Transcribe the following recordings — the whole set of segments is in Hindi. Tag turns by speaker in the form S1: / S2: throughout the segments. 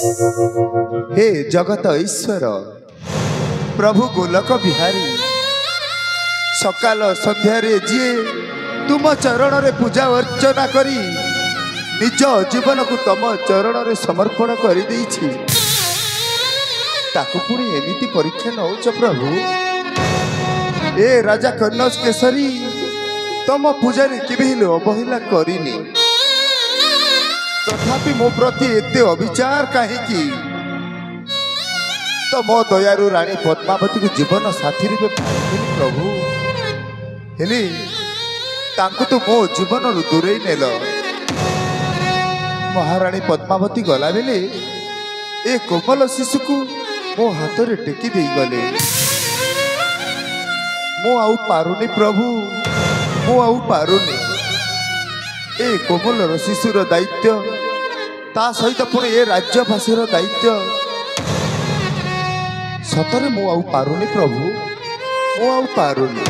S1: हे जगत ईश्वर प्रभु गोलक बिहारी सकाल संध्यारे जी तुम चरण रे पूजा अर्चना करी निज जीवन को तुम चरण रे समर्पण कर देछि ताकु पुणी एमिति परीक्षा नौच प्रभु। ए राजा कन्नौज केसरी तुम पूजा केबे अवहेला करिनी तथापि मो प्रति एते अविचार कहीं तो मो दयारु रानी पद्मावती को जीवन साथी रूपे प्रभु हेली तांको तो मो जीवन दूरे नेल। महारानी पद्मावती गला बेले ए कोमल शिशु को मो हाथ रे टेकी दे गले। मो आउ पारुनी प्रभु मो आउ पारुनी ए कोमल शिशुर दायित्व ता सहित पुणी ए राज्यवासीर दायित्व सतरे मु आउ पारुनी प्रभु मु आउ पारुनी।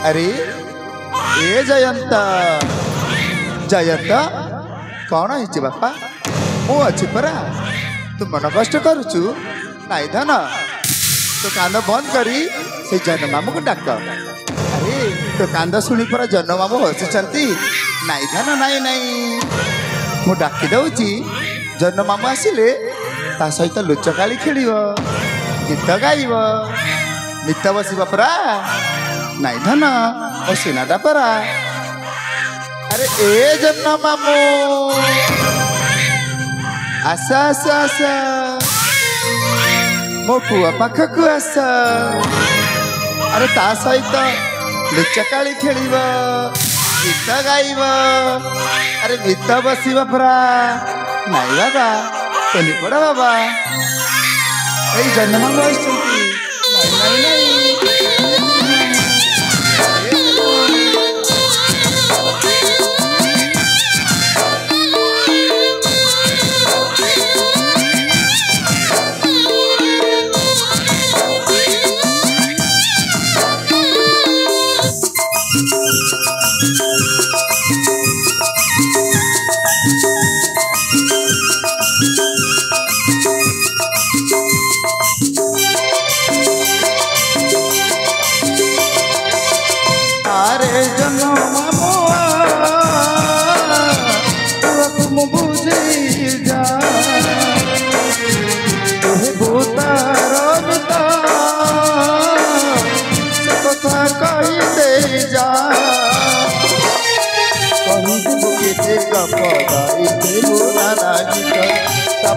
S1: अरे ए जयंता जयंता कौन है बापा मु अच्छी परा तू मन कष्ट करुचु नाई धन तो कांद बंद करी से जन मामू को डाक। अरे तो कांद शुणी पर जन मामू हसुंट नाई धन नाई नाई मु डाकी दौची जन मामू आसिले ता सहित लुचकाली खेल गीत गाइब मित बसब परा नाई धन मो सीनाटा परा। अरे ए जन मामू आस आस आस मो पुआ पाखक आस। अरे ता सहित लुचकाली खेल गीत गाइब अरे मित बसब परा नाई बाबा चली पड़ा बाबा यही जन्म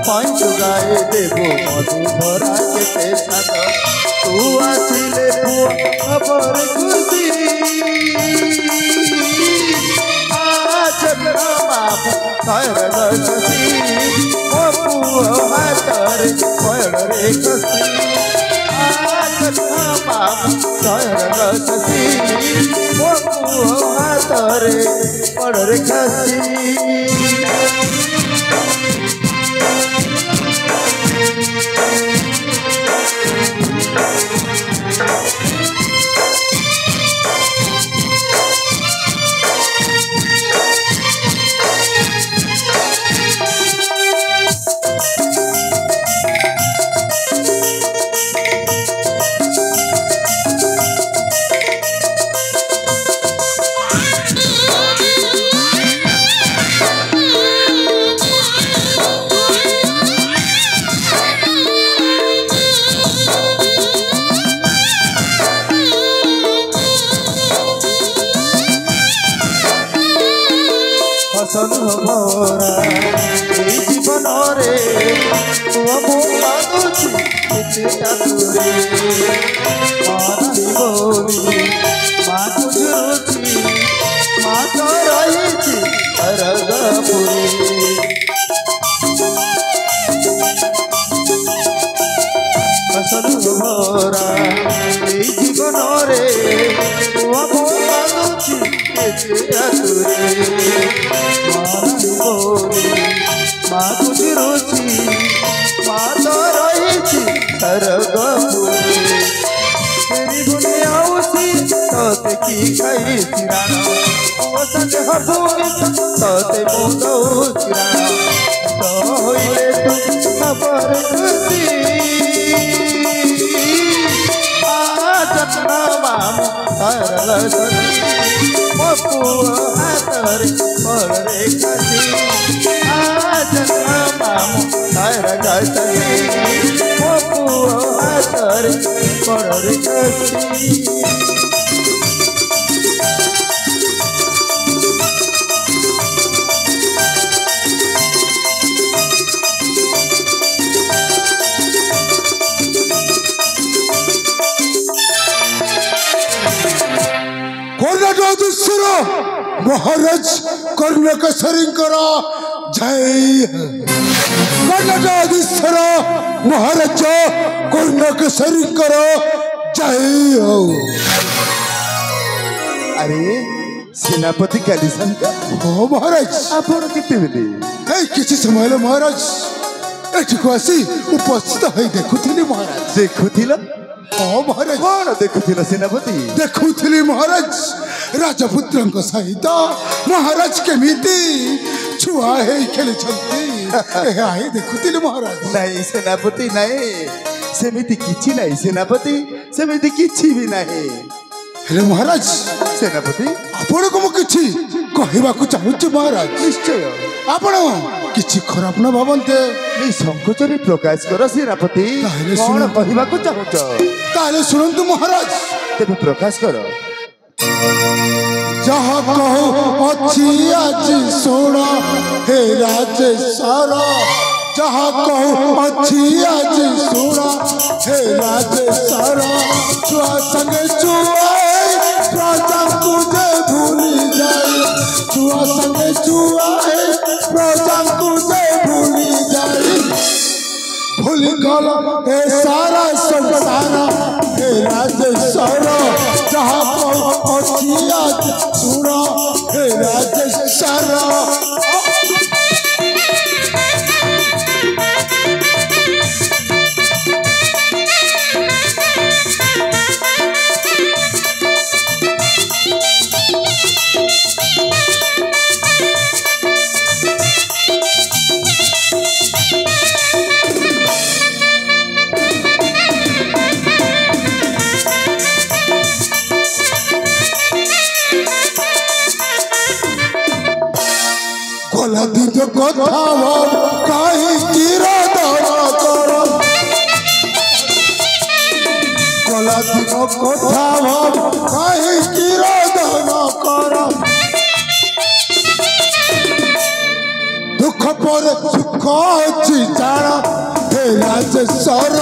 S1: पंच गाए देवो मधुधरा के साथ तू आसिले खबर खुशी आज बाबू खैर गसी ओ पुओ हातर खैर रे गसी आज बाबू खैर गसी ओ पुओ हातर पड़ रे गसी। भरा जीवन रे बोली माँ गुजरुची माँ तो रही अरगपुरी फसल भरा जीवन रे माँ गुजरुची माँ तो रही सरगपुरी तेरी बुने आउसी तो की खाई सिराना ମୋ ସାଙ୍ଗେ ହବୁନି ତତେ ମୁଁ ଦଉଛି ରାଣ ତ ହଇଲେ ତୁ ଖବର ଖୁସି ଯତ୍ନ ମାମୁ ସରଳ ମୋ ପୁଅ ହାତରେ ପରରେ କାଟି ଯତ୍ନ ମାମୁ ସରଳ ମୋ ପୁଅ ହାତରେ ପରରେ କାଟି
S2: महाराज कर्णकेशरींकर जय कर्णाटकेश्वर महाराज कर्णकेशरींकर जय हो।
S1: अरे सेनापति कालीसन का
S2: हो महाराज
S1: आपण केतेबेले
S2: किसी समय महाराज एठिको आसी उपस्थित होई देखुथिली महाराज
S1: देखुथिला
S2: हाँ महाराज
S1: कौन देखुथिला सेनापति
S2: देखुथिली महाराज राजपुत्र सहित महाराज केमिति छुआ है खेली देखुथिली महाराज
S1: नहीं सेनापति नहीं सेमिति किछि नहीं सेनापति सेमिति किछि भी नहीं
S2: हेले महाराज
S1: सेनापति
S2: आपण को किछि कहबा को चाहूछु महाराज
S1: निश्चय
S2: आपण किछि खराब न भावन्ते
S1: नि संकोचरे प्रकाश कर सेनापति कौन कहबा को चाहूछ
S2: ताले सुनंतु महाराज
S1: तेबे प्रकाश कर
S2: जहाँ कहो अच्छी आज सोना हे राजेश्वर जहाँ कहो अच्छी आज सोना हे राजेश्वर छुआ संगे छुआ प्रजा तुझे भूली जाए छुआ संगे छुआ प्रजा तुझे भूली जाए भूल गल हे सारा संसार हे राजेश्वर जहाँ कहो अच्छी आज सुना हे राजेश्वर दिन कथा कहीं चिरदन कर कला दिन कथा कहीं चिरदन कर दुख पर सुख अच्छी जान हे राजेश्वर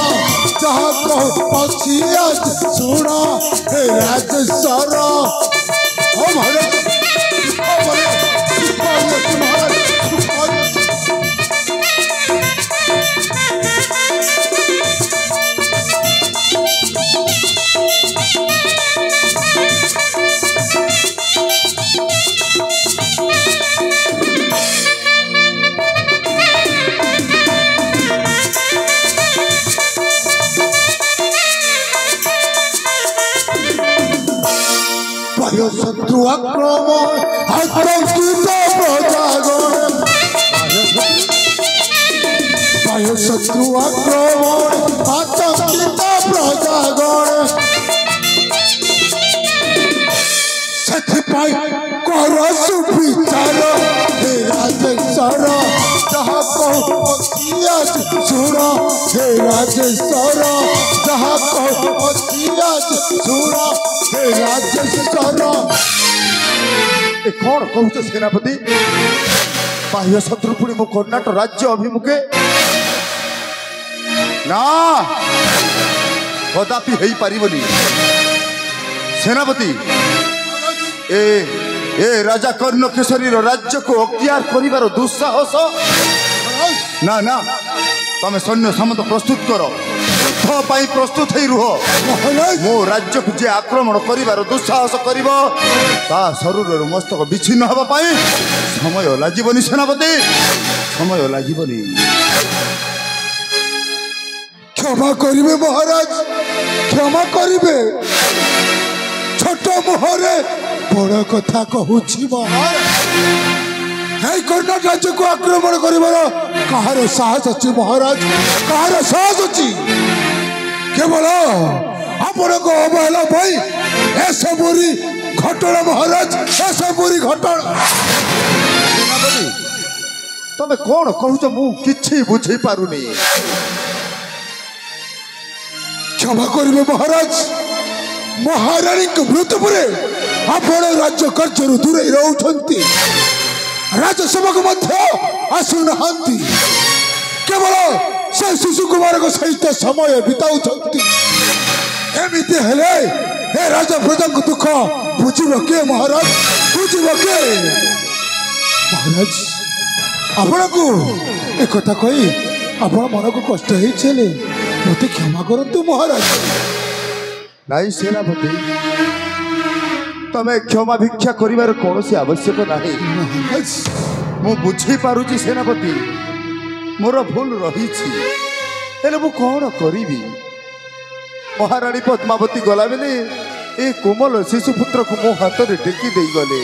S2: जहाँ कहो अच्छी आज सुन हे राजेश्वर शत्रु आक्रमण आतंकित प्रजागण शत्रु आक्रमण आतंकित प्रजागण कर सुविचार हे राजेश्वर जहाँ कहो सुन हे राजेश्वर जहाँ कहो सुन हे राजेश्वर
S1: कौन कहूच सेनापति बाह्य शत्रु पुणी मो कर्णाटक राज्य अभिमुखे ना कदापि हो पारिबनी सेनापति ए राजा कर्णकेशरी राज्य को अख्तियार करिवार दुस्साहस ना ना तमे सैन्य सामंत प्रस्तुत कर प्रस्तुत ही रुह मो राज्य को जे आक्रमण करिवार दुस्साहस करिवो ता शरीर मस्तक विच्छिन्न हवा पाई समय लागिबनी सेनापति समय लागिबनी
S2: क्षमा करिवे महाराज क्षमा करिवे छोट मुहरे बड़ कथा कहूची कर्नाटक राज्य को आक्रमण कर कहार साहस अच्छी महाराज कहार साहस अच्छी केवल आपण को अवहेला सबरी घटना महाराज सबरी घटना
S1: तमे कौन कहूच मु किछि बुझी पारुनी
S2: क्षमा करिवे महाराज महारानी को मृत्यु पर आपण राज्य कार्य दूर रहउछंती राज्यसभा को मध्य आसुना केवल से शिशु कुमार को सहित समय बिताउछंती एमिति हेले हे राजा प्रजा को दुख बुझिब के महाराज बुझिब के महाराज आपण को एक कथा कही आपण मन को कष्ट होइछले मते क्षमा करंतु महाराज
S1: नाई सेनापति तमे क्षमा भिक्षा करिवार कोनोसी आवश्यक नाही मु बुझी पारुची सेनापति मोर भूल रहीछि हेले मु कोन करिवि महारानी पद्मावती गला बेले ए कोमल शिशुपुत्र को मो हाथ रे टेकी देई गले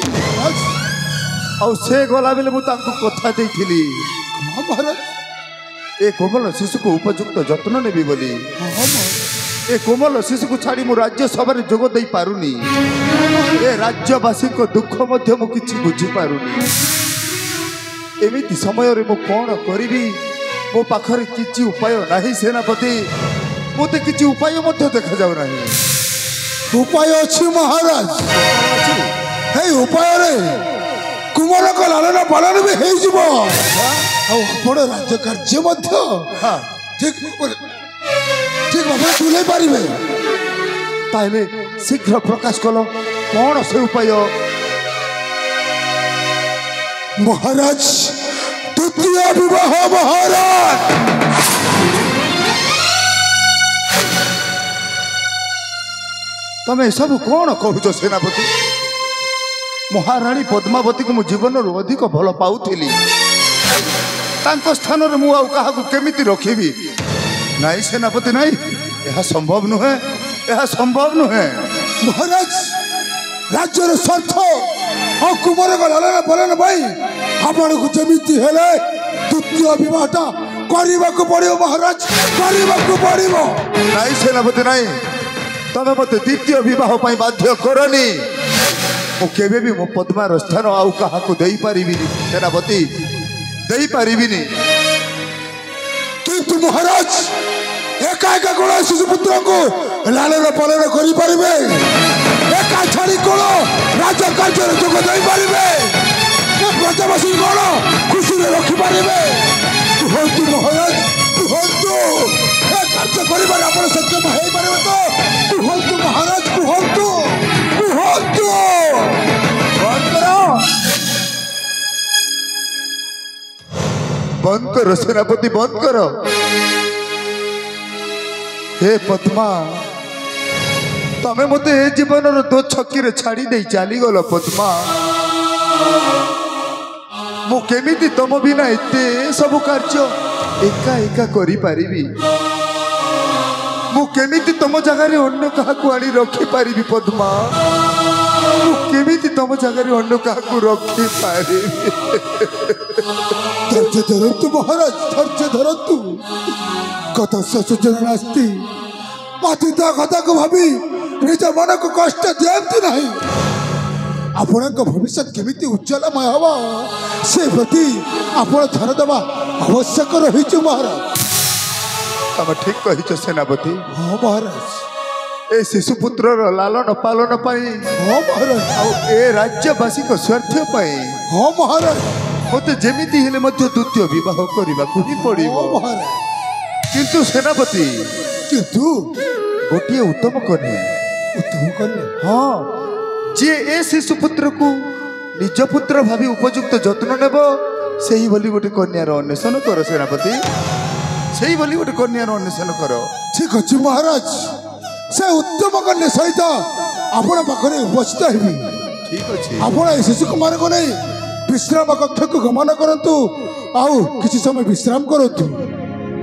S1: और से गला बेले मु तांको कथा देइथिली महाराज ए कोमल शिशु को उपयुक्त जत्न नेबी बोली ए कोमल शिशु को छाड़ी मु राज्य सभा रे जोग देई पारुनी ए राज्यवासी को दुख मध्य मु किछि बुझी पारुनी एमिति समय रे मु कोन करिवि मो पाखरे किछि उपाय नाही सेनापति मोते किछि उपाय मध्य देखा जाउ नाही
S2: उपाय अछि महाराज हे उपाय रे कुमार को लालन पालन भी हे जिवो आपण राज्य कार्य मध्य ठीक ठीक बाबा तुले पारिबे
S1: ताइले शीघ्र प्रकाश कलो कोन से उपाय
S2: महाराज द्वितीय विवाह महाराज
S1: तमे सब कौन कहूच सेनापति महारानी पद्मावती को मु जीवन अधिक भल पाउथिली तांको स्थान रे मु आउ काहाकु केमिति रखिबि नाई सेनापति नाई यह संभव नुहे यह संभव नुहे
S2: महाराज राज्यर स्वार्थ और कुमार को लालन पालन भाई आपण को जमिति हेले द्वितीय विवाहटा करबा को पड़ियो महाराज करबा को पड़ियो
S1: नाई सेनापति नाई तमे मते द्वितीय विवाह पाई बाध्य करनी मु केबे भी मो पद्मार स्थान आउ काहाकु देई परिबिनी सेनापति देई परिबिनी
S2: किंतु महाराज एका एका कोन शिशुपुत्र को लालन पालन करि परिबे एका छाड़ी कोन राज्य कार्य जोग देई परिबे प्रजावासी कोन खुशी रे रखि परिबे कहतु महाराज कहतु ए कार्य करिबार आपण सक्षम हेई परिबे तो कहतु महाराज कहतु कहतु
S1: बंद करो सेनापति बंद करो हे पद्मा तमे मते ए जीवन रो दो छक्की रे छाड़ी दे चली गलो पद्मा मु केमिति तम बिना एते सब कार्य एका एका करि पारिबी मु केमिति तम जगह रे अन्य कहा को आनी रखी पारिबी पद्मा मु केमिति तम जगह रे अन्य कहा को रखी पारिबी
S2: धैर्य धरतु महाराज धैर्य धरतु कथा सचना नास्ती पातिता कथा को भाभी निज मन को कष्ट दियंतु नहीं आपण भविष्य केमिति उज्जवलमय हवा से प्रति आपण ध्यान देवा आवश्यक रही महाराज
S1: तब ठीक कही सेनापति
S2: हाँ महाराज
S1: ए शिशुपुत्र लालन पालन पाई
S2: हाँ महाराज
S1: आउ ए राज्यवासी को स्वार्थ पाई
S2: हाँ महाराज
S1: मते जेमिति हेले मध्य द्वितीय विवाह करबा को ही पड़िबो
S2: महाराज
S1: किंतु सेनापति
S2: किंतु
S1: गोटिए उत्तम कन्या हाँ जे ए शिशुपुत्र को निज पुत्र भावी उपयुक्त जत्न नेब सेही बोली गोटे कन्यार अन्वेषण कर सेनापति सेही बोली गोटे कन्यार अन्वेषण कर
S2: ठीक अच्छे महाराज से उत्तम कन्या सहित आपण पाखरे उपस्थित हेबी
S1: ठीक अच्छे
S2: आपण शिशु कुमार को नहीं विश्राम कक्ष को गमन करंतु आउ किसी समय विश्राम करंतु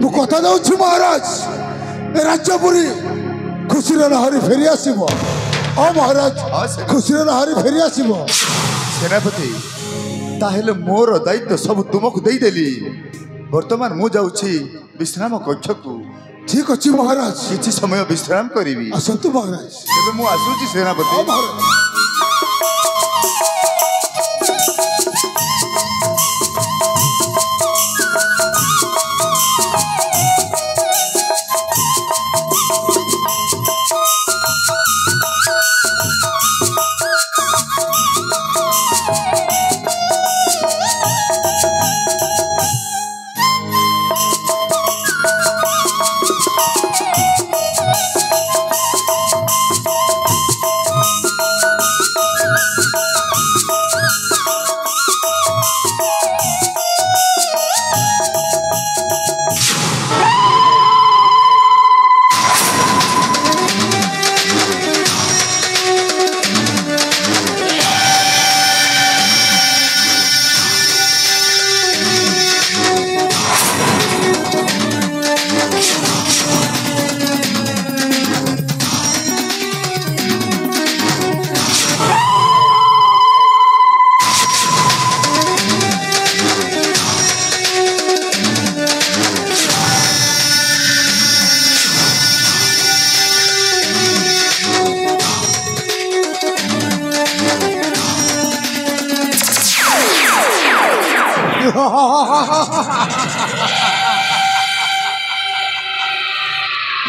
S2: मु कथा दउछु महाराज ए राज्यपुरी खुशी लहरी फेरी आसीबो हाँ महाराज
S1: हाँ, सेनापति।
S2: खुशी लहरी फेरी आसब
S1: सेनापति ताहेले मोर दायित्व सब तुमको देदेली वर्तमान मु जाऊँ विश्राम कक्ष को
S2: ठीक अच्छे महाराज
S1: किसी समय विश्राम करी
S2: आसतु महाराज
S1: तेरे मु आसुची
S2: हाँ
S1: सेनापति
S2: महाराज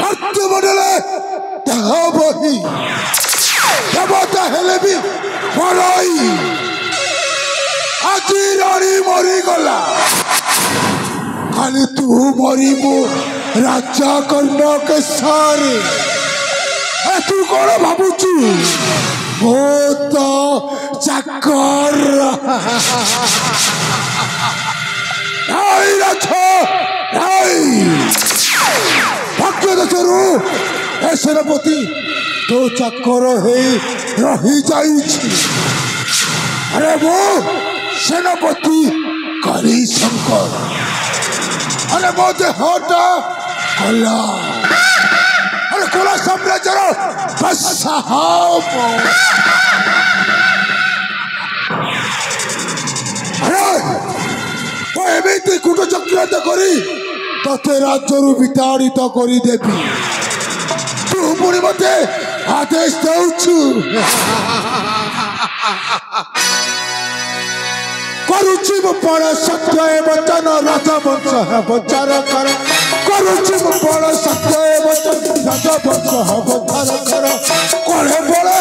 S2: भक्तमंडले बही देवता हेले भी बड़ई आज रानी मरीगला खाली तू मरीबू राजा कर्ण के सारे तू कौन भावुचु बहुत चाकर भक्त देशरू ए सेनापति तो चाकर रही जाइछि अरे वो सेनापति करी शंकर अरे वो देहटा कला अरे कला साम्राज्यर अरे एमती कूट चक्रांत करी तते राज्यरू विताड़ित करी देवी तू पुणी मते आदेश दौचु करुचि बड़ सत्य वचन राजवंश बचार कर करुचि बड़ सत्य वचन राजवंश बचार कर कड़े बड़े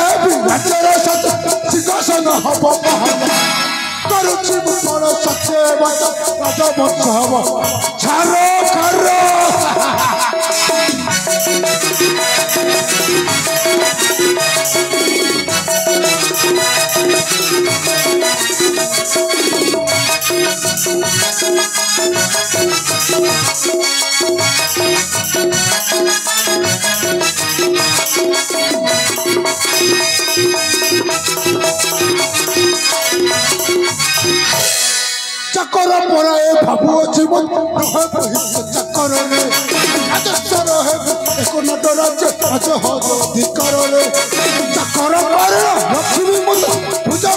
S2: राज्यर सिंहासन हब महान करुचि बड़ सत्य वचन राजवंश हब छार कर चक्कर पड़ाए भावुअछि चक्कर राजेश्वर एक नटराज आज अधिकार चक्कर लक्ष्मी पूजा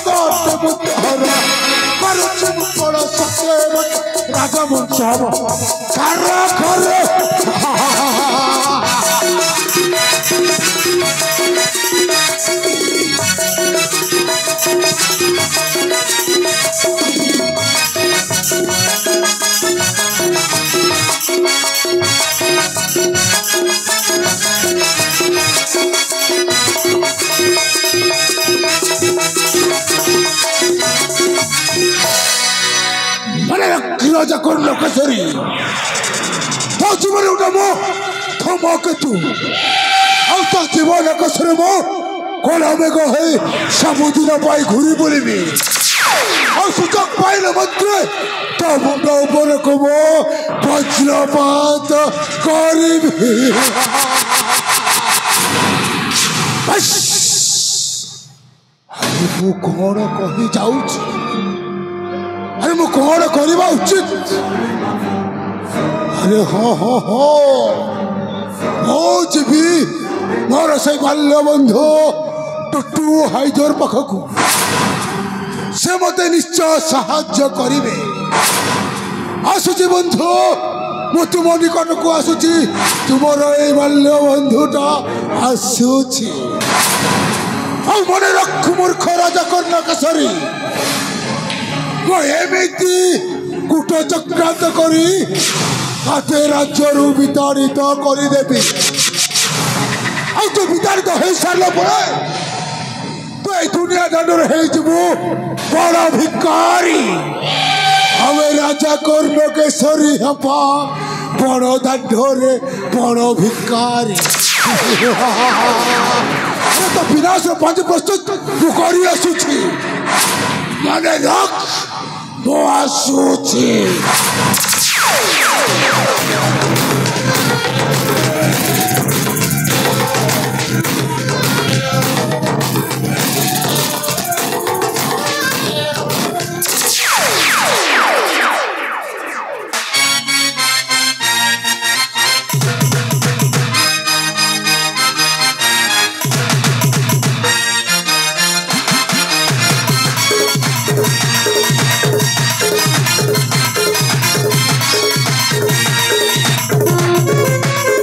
S2: हर कर सत्य राजवंश राजा कर्ण केसरी तो जीवन उठा मो थमो केतु और तो जीवन केसरी मो कोला में को है समुद्र पाई घुरी बुलीबी और सुचक पाइले मात्र तो मुंडा ऊपर को मो वज्रपात करिबी बस अरे वो कौन कही जाउछ अरे मु कौन करवा उचित अरे हाँ हाँ हाँ हो जीवी मोर से बाल्य बंधु टुटू हाइजर पाखकू से मते निश्चय साहाय्य करिवे। आसुची बंधु मु तुम निकट को आसुची तुमर ए बाल्य बंधुटा आसुची। मन रख मूर्ख राजा कर्ण केसरी एमती कूट चक्रांत करी हाथे राज्य विताड़ित करदेवी। तू विताड़ित हो सारा तो ये दुनिया दांडर बड़ भिकारी। हमें राजा कर्ण केसरी हपा बड़ दांडरे बड़ भिकारी। तो विनाश पंच प्रस्तुत कर आसुची माने रख मो आसुची।